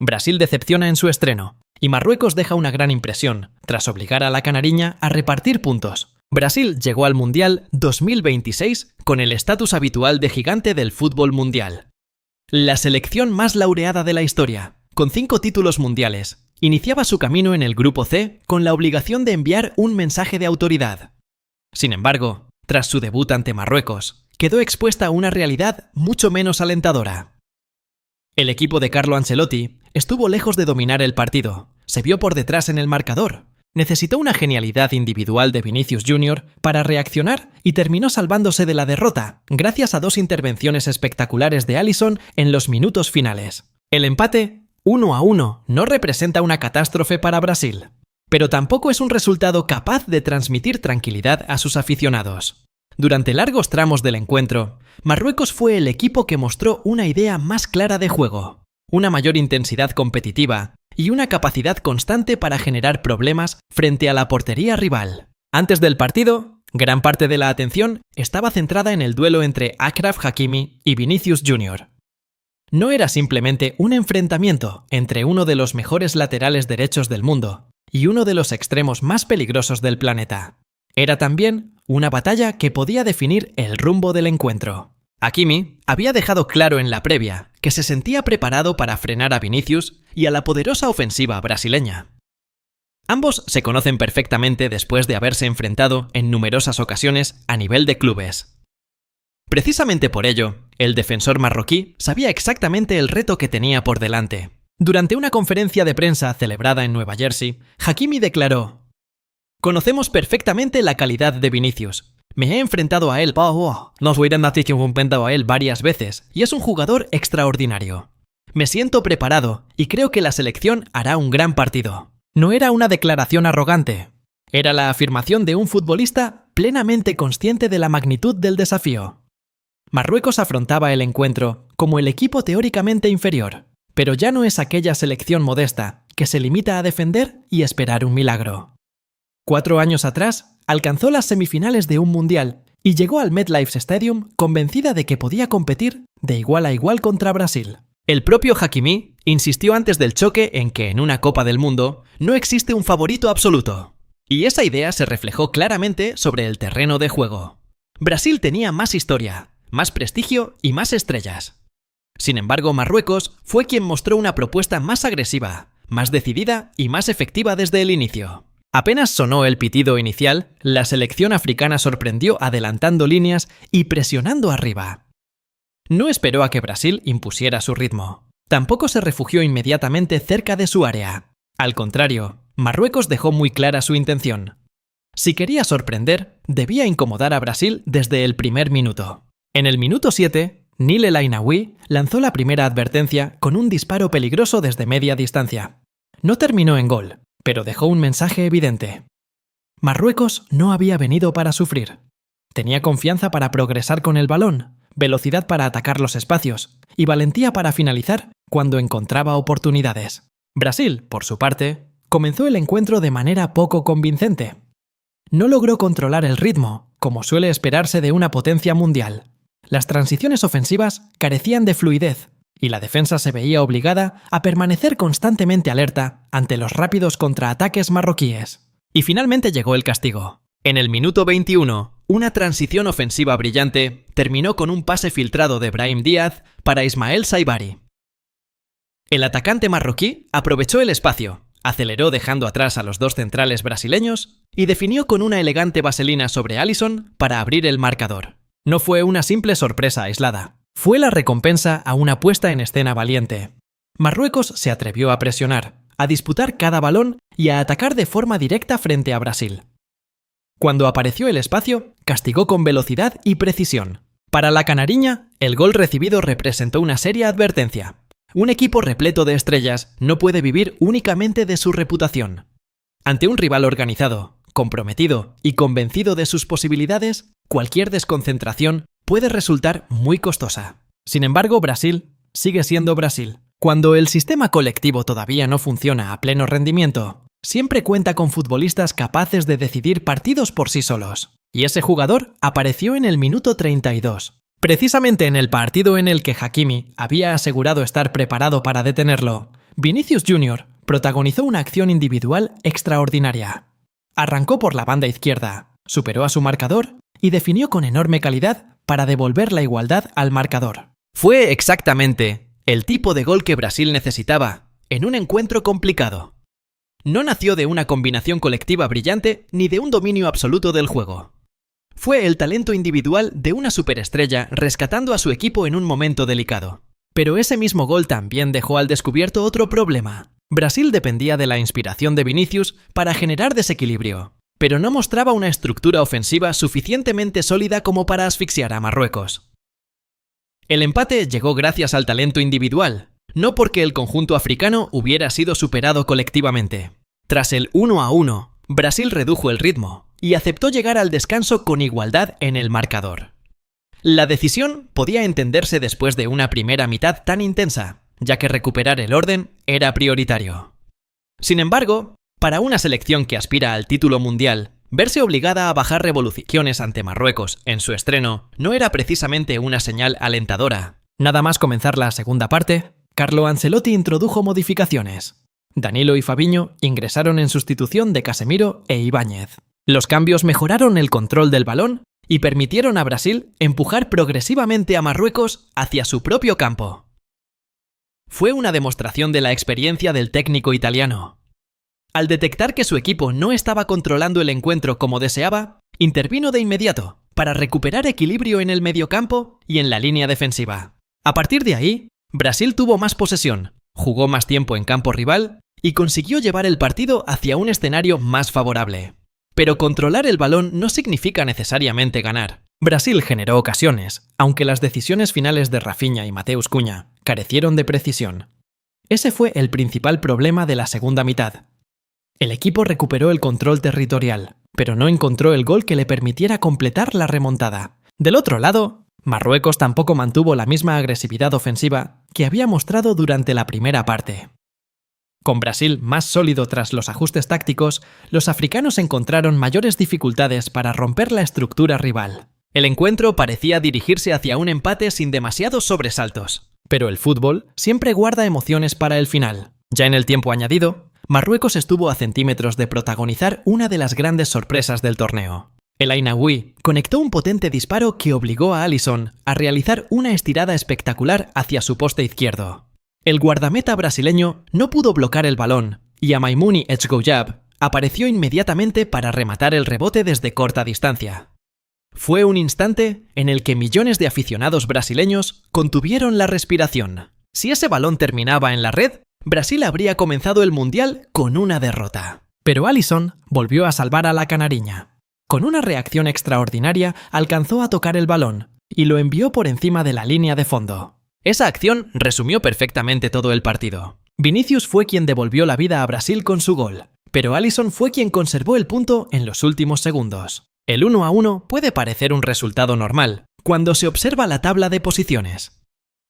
Brasil decepciona en su estreno, y Marruecos deja una gran impresión, tras obligar a la canariña a repartir puntos. Brasil llegó al Mundial 2026 con el estatus habitual de gigante del fútbol mundial. La selección más laureada de la historia, con 5 títulos mundiales, iniciaba su camino en el Grupo C con la obligación de enviar un mensaje de autoridad. Sin embargo, tras su debut ante Marruecos, quedó expuesta a una realidad mucho menos alentadora. El equipo de Carlo Ancelotti estuvo lejos de dominar el partido, se vio por detrás en el marcador, necesitó una genialidad individual de Vinicius Jr. para reaccionar y terminó salvándose de la derrota, gracias a 2 intervenciones espectaculares de Alisson en los minutos finales. El empate 1-1 no representa una catástrofe para Brasil, pero tampoco es un resultado capaz de transmitir tranquilidad a sus aficionados. Durante largos tramos del encuentro, Marruecos fue el equipo que mostró una idea más clara de juego, una mayor intensidad competitiva y una capacidad constante para generar problemas frente a la portería rival. Antes del partido, gran parte de la atención estaba centrada en el duelo entre Achraf Hakimi y Vinicius Jr. No era simplemente un enfrentamiento entre uno de los mejores laterales derechos del mundo y uno de los extremos más peligrosos del planeta. Era también una batalla que podía definir el rumbo del encuentro. Hakimi había dejado claro en la previa que se sentía preparado para frenar a Vinicius y a la poderosa ofensiva brasileña. Ambos se conocen perfectamente después de haberse enfrentado en numerosas ocasiones a nivel de clubes. Precisamente por ello, el defensor marroquí sabía exactamente el reto que tenía por delante. Durante una conferencia de prensa celebrada en Nueva Jersey, Hakimi declaró: "Conocemos perfectamente la calidad de Vinicius. Me he enfrentado a él, varias veces, y es un jugador extraordinario. Me siento preparado y creo que la selección hará un gran partido". No era una declaración arrogante, era la afirmación de un futbolista plenamente consciente de la magnitud del desafío. Marruecos afrontaba el encuentro como el equipo teóricamente inferior, pero ya no es aquella selección modesta que se limita a defender y esperar un milagro. 4 años atrás, alcanzó las semifinales de un mundial y llegó al MetLife Stadium convencida de que podía competir de igual a igual contra Brasil. El propio Hakimi insistió antes del choque en que en una Copa del Mundo no existe un favorito absoluto. Y esa idea se reflejó claramente sobre el terreno de juego. Brasil tenía más historia, más prestigio y más estrellas. Sin embargo, Marruecos fue quien mostró una propuesta más agresiva, más decidida y más efectiva desde el inicio. Apenas sonó el pitido inicial, la selección africana sorprendió adelantando líneas y presionando arriba. No esperó a que Brasil impusiera su ritmo. Tampoco se refugió inmediatamente cerca de su área. Al contrario, Marruecos dejó muy clara su intención. Si quería sorprender, debía incomodar a Brasil desde el primer minuto. En el minuto 7, Nil El Ainaoui lanzó la primera advertencia con un disparo peligroso desde media distancia. No terminó en gol, pero dejó un mensaje evidente. Marruecos no había venido para sufrir. Tenía confianza para progresar con el balón, velocidad para atacar los espacios y valentía para finalizar cuando encontraba oportunidades. Brasil, por su parte, comenzó el encuentro de manera poco convincente. No logró controlar el ritmo, como suele esperarse de una potencia mundial. Las transiciones ofensivas carecían de fluidez y la defensa se veía obligada a permanecer constantemente alerta ante los rápidos contraataques marroquíes. Y finalmente llegó el castigo. En el minuto 21, una transición ofensiva brillante terminó con un pase filtrado de Brahim Díaz para Ismael Saibari. El atacante marroquí aprovechó el espacio, aceleró dejando atrás a los 2 centrales brasileños y definió con una elegante vaselina sobre Alisson para abrir el marcador. No fue una simple sorpresa aislada, fue la recompensa a una puesta en escena valiente. Marruecos se atrevió a presionar, a disputar cada balón y a atacar de forma directa frente a Brasil. Cuando apareció el espacio, castigó con velocidad y precisión. Para la canariña, el gol recibido representó una seria advertencia. Un equipo repleto de estrellas no puede vivir únicamente de su reputación. Ante un rival organizado, comprometido y convencido de sus posibilidades, cualquier desconcentración puede resultar muy costosa. Sin embargo, Brasil sigue siendo Brasil. Cuando el sistema colectivo todavía no funciona a pleno rendimiento, siempre cuenta con futbolistas capaces de decidir partidos por sí solos. Y ese jugador apareció en el minuto 32. Precisamente en el partido en el que Hakimi había asegurado estar preparado para detenerlo, Vinicius Jr. protagonizó una acción individual extraordinaria. Arrancó por la banda izquierda, superó a su marcador y definió con enorme calidad para devolver la igualdad al marcador. Fue exactamente el tipo de gol que Brasil necesitaba en un encuentro complicado. No nació de una combinación colectiva brillante ni de un dominio absoluto del juego. Fue el talento individual de una superestrella rescatando a su equipo en un momento delicado. Pero ese mismo gol también dejó al descubierto otro problema. Brasil dependía de la inspiración de Vinicius para generar desequilibrio, pero no mostraba una estructura ofensiva suficientemente sólida como para asfixiar a Marruecos. El empate llegó gracias al talento individual, no porque el conjunto africano hubiera sido superado colectivamente. Tras el 1-1, Brasil redujo el ritmo y aceptó llegar al descanso con igualdad en el marcador. La decisión podía entenderse después de una primera mitad tan intensa, ya que recuperar el orden era prioritario. Sin embargo, para una selección que aspira al título mundial, verse obligada a bajar revoluciones ante Marruecos en su estreno no era precisamente una señal alentadora. Nada más comenzar la segunda parte, Carlo Ancelotti introdujo modificaciones. Danilo y Fabinho ingresaron en sustitución de Casemiro e Ibáñez. Los cambios mejoraron el control del balón y permitieron a Brasil empujar progresivamente a Marruecos hacia su propio campo. Fue una demostración de la experiencia del técnico italiano. Al detectar que su equipo no estaba controlando el encuentro como deseaba, intervino de inmediato para recuperar equilibrio en el mediocampo y en la línea defensiva. A partir de ahí, Brasil tuvo más posesión, jugó más tiempo en campo rival y consiguió llevar el partido hacia un escenario más favorable. Pero controlar el balón no significa necesariamente ganar. Brasil generó ocasiones, aunque las decisiones finales de Rafinha y Mateus Cunha carecieron de precisión. Ese fue el principal problema de la segunda mitad. El equipo recuperó el control territorial, pero no encontró el gol que le permitiera completar la remontada. Del otro lado, Marruecos tampoco mantuvo la misma agresividad ofensiva que había mostrado durante la primera parte. Con Brasil más sólido tras los ajustes tácticos, los africanos encontraron mayores dificultades para romper la estructura rival. El encuentro parecía dirigirse hacia un empate sin demasiados sobresaltos. Pero el fútbol siempre guarda emociones para el final. Ya en el tiempo añadido, Marruecos estuvo a centímetros de protagonizar una de las grandes sorpresas del torneo. El Ainaoui conectó un potente disparo que obligó a Alisson a realizar una estirada espectacular hacia su poste izquierdo. El guardameta brasileño no pudo bloquear el balón y Amaimouni Echgoyab apareció inmediatamente para rematar el rebote desde corta distancia. Fue un instante en el que millones de aficionados brasileños contuvieron la respiración. Si ese balón terminaba en la red, Brasil habría comenzado el Mundial con una derrota. Pero Alisson volvió a salvar a la canariña. Con una reacción extraordinaria alcanzó a tocar el balón y lo envió por encima de la línea de fondo. Esa acción resumió perfectamente todo el partido. Vinicius fue quien devolvió la vida a Brasil con su gol, pero Alisson fue quien conservó el punto en los últimos segundos. El 1-1 puede parecer un resultado normal cuando se observa la tabla de posiciones.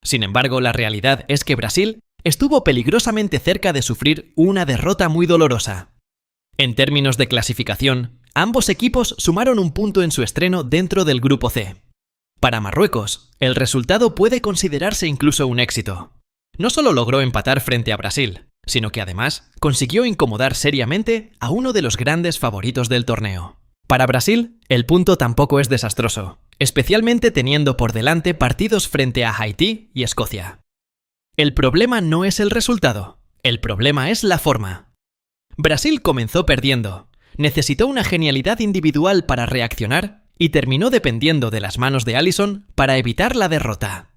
Sin embargo, la realidad es que Brasil estuvo peligrosamente cerca de sufrir una derrota muy dolorosa. En términos de clasificación, ambos equipos sumaron un punto en su estreno dentro del Grupo C. Para Marruecos, el resultado puede considerarse incluso un éxito. No solo logró empatar frente a Brasil, sino que además consiguió incomodar seriamente a uno de los grandes favoritos del torneo. Para Brasil, el punto tampoco es desastroso, especialmente teniendo por delante partidos frente a Haití y Escocia. El problema no es el resultado, el problema es la forma. Brasil comenzó perdiendo, necesitó una genialidad individual para reaccionar y terminó dependiendo de las manos de Alisson para evitar la derrota.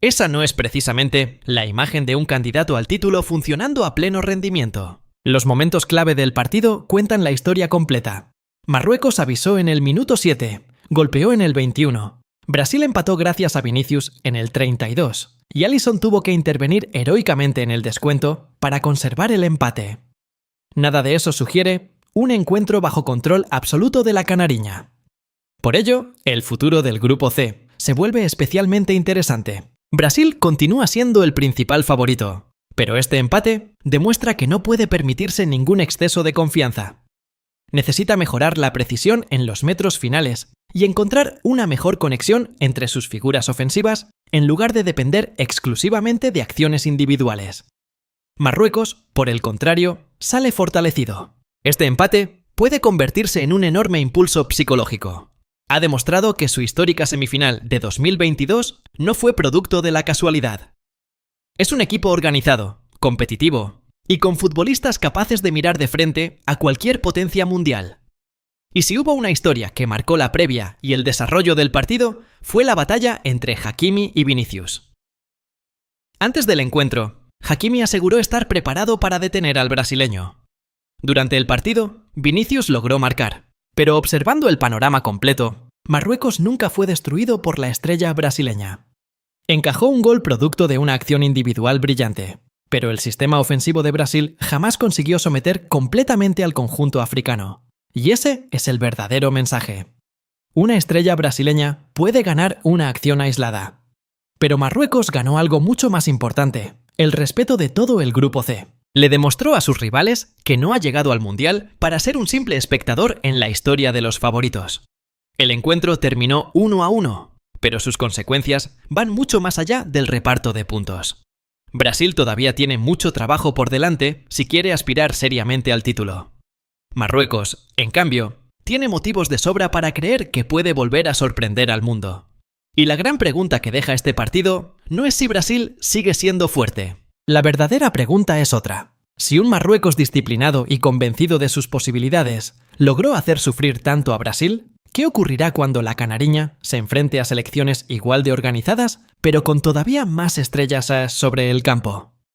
Esa no es precisamente la imagen de un candidato al título funcionando a pleno rendimiento. Los momentos clave del partido cuentan la historia completa. Marruecos avisó en el minuto 7, golpeó en el 21. Brasil empató gracias a Vinicius en el 32, y Alisson tuvo que intervenir heroicamente en el descuento para conservar el empate. Nada de eso sugiere un encuentro bajo control absoluto de la canariña. Por ello, el futuro del Grupo C se vuelve especialmente interesante. Brasil continúa siendo el principal favorito, pero este empate demuestra que no puede permitirse ningún exceso de confianza. Necesita mejorar la precisión en los metros finales y encontrar una mejor conexión entre sus figuras ofensivas en lugar de depender exclusivamente de acciones individuales. Marruecos, por el contrario, sale fortalecido. Este empate puede convertirse en un enorme impulso psicológico. Ha demostrado que su histórica semifinal de 2022 no fue producto de la casualidad. Es un equipo organizado, competitivo y con futbolistas capaces de mirar de frente a cualquier potencia mundial. Y si hubo una historia que marcó la previa y el desarrollo del partido, fue la batalla entre Hakimi y Vinicius. Antes del encuentro, Hakimi aseguró estar preparado para detener al brasileño. Durante el partido, Vinicius logró marcar, pero observando el panorama completo, Marruecos nunca fue destruido por la estrella brasileña. Encajó un gol producto de una acción individual brillante, pero el sistema ofensivo de Brasil jamás consiguió someter completamente al conjunto africano. Y ese es el verdadero mensaje. Una estrella brasileña puede ganar una acción aislada. Pero Marruecos ganó algo mucho más importante, el respeto de todo el Grupo C. Le demostró a sus rivales que no ha llegado al Mundial para ser un simple espectador en la historia de los favoritos. El encuentro terminó 1-1, pero sus consecuencias van mucho más allá del reparto de puntos. Brasil todavía tiene mucho trabajo por delante si quiere aspirar seriamente al título. Marruecos, en cambio, tiene motivos de sobra para creer que puede volver a sorprender al mundo. Y la gran pregunta que deja este partido no es si Brasil sigue siendo fuerte. La verdadera pregunta es otra. Si un Marruecos disciplinado y convencido de sus posibilidades logró hacer sufrir tanto a Brasil, ¿qué ocurrirá cuando la canariña se enfrente a selecciones igual de organizadas, pero con todavía más estrellas sobre el campo?